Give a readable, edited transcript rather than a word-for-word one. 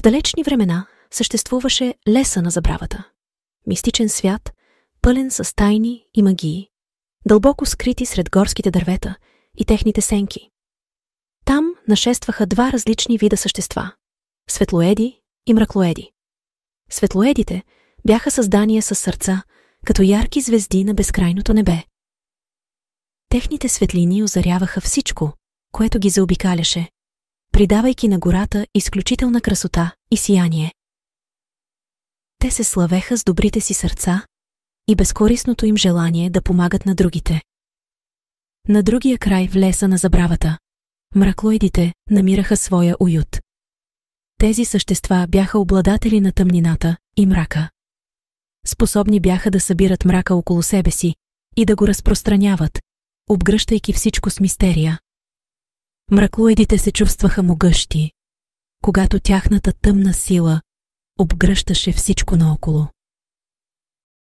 далечни времена съществуваше леса на забравата. Мистичен свят, пълен с тайни и магии, дълбоко скрити сред горските дървета и техните сенки. Там нашестваха два различни вида същества – светлоеди и мраклоеди. Светлоедите бяха създания със сърца, като ярки звезди на безкрайното небе. Техните светлини озаряваха всичко, което ги заобикаляше, придавайки на гората изключителна красота и сияние. Те се славеха с добрите си сърца и безкорисното им желание да помагат на другите. На другия край в леса на забравата, мраклоидите намираха своя уют. Тези същества бяха обладатели на тъмнината и мрака. Способни бяха да събират мрака около себе си и да го разпространяват, обгръщайки всичко с мистерия. Мраклоидите се чувстваха могъщи, когато тяхната тъмна сила обгръщаше всичко наоколо.